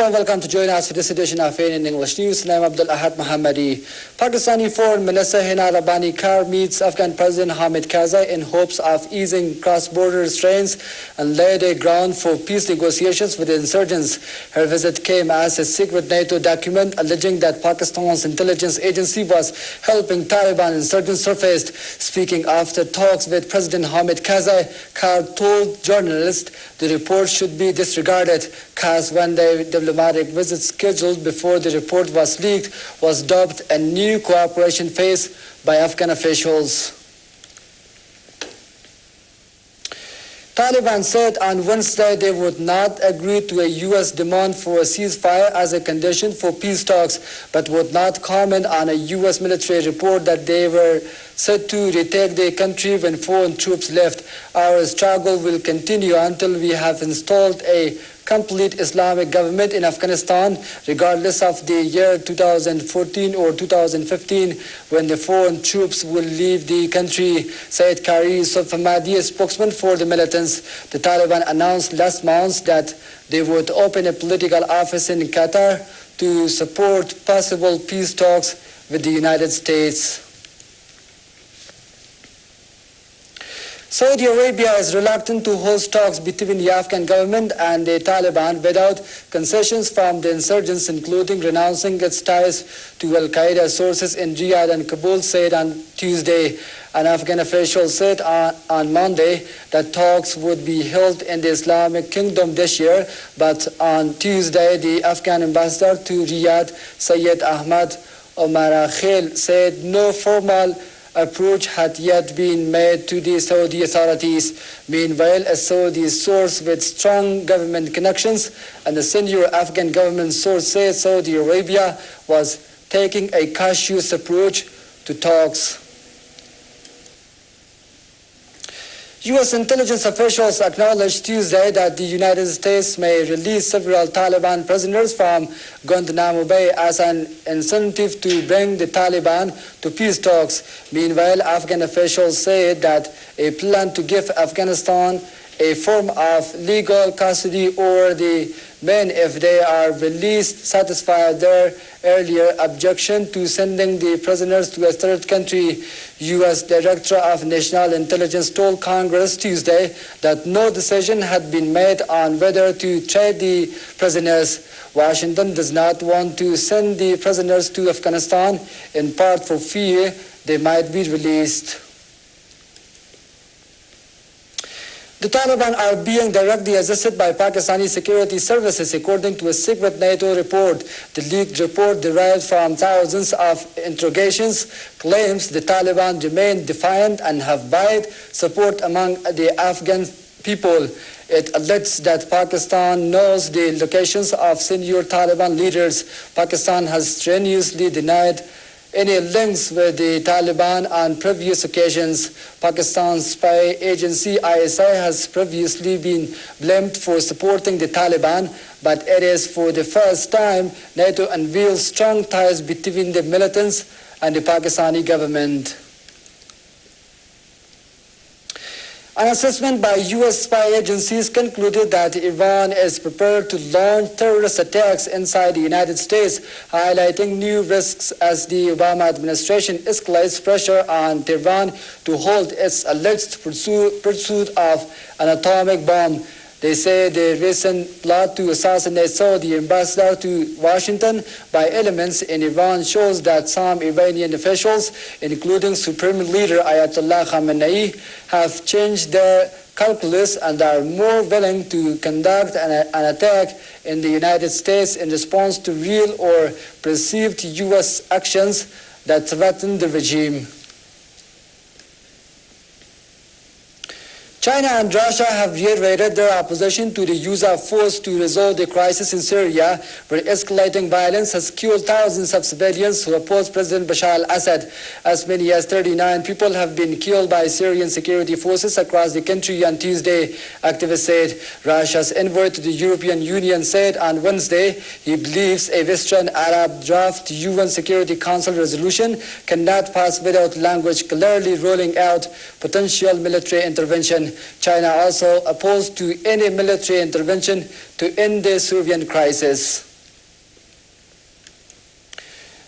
warm welcome to join us for this edition of AN in English News. I'm Abdul Ahad Mohammadi. Pakistani Foreign Minister Hina Rabbani Kar meets Afghan President Hamid Karzai in hopes of easing cross-border restraints and laid a ground for peace negotiations with the insurgents. Her visit came as a secret NATO document alleging that Pakistan's intelligence agency was helping Taliban insurgents surfaced. Speaking after talks with President Hamid Karzai, Kar told journalists the report should be disregarded. Kar's one-day diplomatic visit scheduled before the report was leaked was dubbed a new cooperation phase by Afghan officials. Taliban said on Wednesday they would not agree to a U.S. demand for a ceasefire as a condition for peace talks, but would not comment on a U.S. military report that they were set to retake the country when foreign troops left. Our struggle will continue until we have installed a complete Islamic government in Afghanistan, regardless of the year 2014 or 2015, when the foreign troops will leave the country, said Qari Yusuf Ahmadi, a spokesman for the militants. The Taliban announced last month that they would open a political office in Qatar to support possible peace talks with the United States. Saudi Arabia is reluctant to host talks between the Afghan government and the Taliban without concessions from the insurgents, including renouncing its ties to Al-Qaeda. Sources in Riyadh and Kabul said on Tuesday. An Afghan official said on Monday that talks would be held in the Islamic Kingdom this year, but on Tuesday the Afghan ambassador to Riyadh, Sayyid Ahmad Omar Khail, said no formal approach had yet been made to the Saudi authorities. Meanwhile, a Saudi source with strong government connections and a senior Afghan government source said Saudi Arabia was taking a cautious approach to talks. U.S. intelligence officials acknowledged Tuesday that the United States may release several Taliban prisoners from Guantanamo Bay as an incentive to bring the Taliban to peace talks. Meanwhile, Afghan officials said that a plan to give Afghanistan a form of legal custody over the men if they are released satisfied their earlier objection to sending the prisoners to a third country. U.S. Director of National Intelligence told Congress Tuesday that no decision had been made on whether to trade the prisoners. Washington does not want to send the prisoners to Afghanistan, in part for fear they might be released. The Taliban are being directly assisted by Pakistani security services, according to a secret NATO report. The leaked report, derived from thousands of interrogations, claims the Taliban remain defiant and have wide support among the Afghan people. It alleges that Pakistan knows the locations of senior Taliban leaders. Pakistan has strenuously denied any links with the Taliban on previous occasions. Pakistan's spy agency ISI has previously been blamed for supporting the Taliban, but it is for the first time NATO unveils strong ties between the militants and the Pakistani government. An assessment by U.S. spy agencies concluded that Iran is prepared to launch terrorist attacks inside the United States, highlighting new risks as the Obama administration escalates pressure on Tehran to halt its alleged pursuit of an atomic bomb. They say the recent plot to assassinate Saudi ambassador to Washington by elements in Iran shows that some Iranian officials, including Supreme Leader Ayatollah Khamenei, have changed their calculus and are more willing to conduct an attack in the United States in response to real or perceived U.S. actions that threaten the regime. China and Russia have reiterated their opposition to the use of force to resolve the crisis in Syria, where escalating violence has killed thousands of civilians who oppose President Bashar al-Assad. As many as 39 people have been killed by Syrian security forces across the country on Tuesday, activists said. Russia's envoy to the European Union said on Wednesday he believes a Western Arab draft UN Security Council resolution cannot pass without language clearly ruling out potential military intervention. China also opposed to any military intervention to end the Syrian crisis.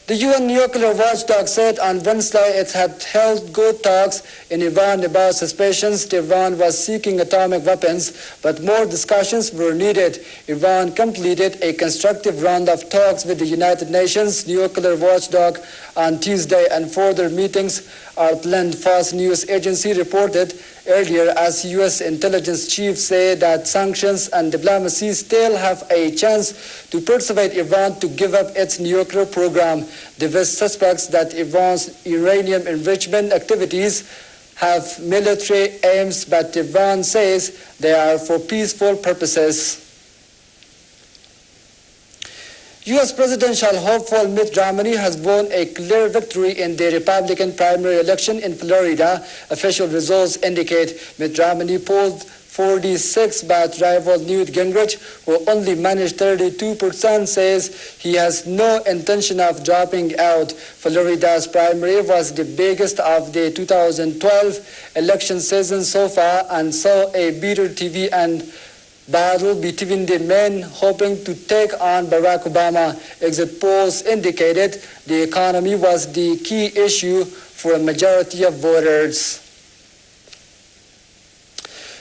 The UN nuclear watchdog said on Wednesday it had held good talks in Iran about suspicions Tehran was seeking atomic weapons, but more discussions were needed. Iran completed a constructive round of talks with the United Nations nuclear watchdog on Tuesday, and further meetings are planned, Fox News agency reported earlier, as U.S. intelligence chiefs say that sanctions and diplomacy still have a chance to persuade Iran to give up its nuclear program. The West suspects that Iran's uranium enrichment activities have military aims, but Iran says they are for peaceful purposes. U.S. presidential hopeful Mitt Romney has won a clear victory in the Republican primary election in Florida. Official results indicate Mitt Romney polled 46, but rival Newt Gingrich, who only managed 32%, says he has no intention of dropping out. Florida's primary was the biggest of the 2012 election season so far and saw a bitter TV and battle between the men hoping to take on Barack Obama. Exit polls indicated the economy was the key issue for a majority of voters.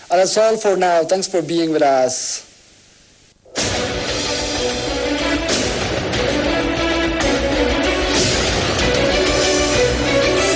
And that's all for now. Thanks for being with us.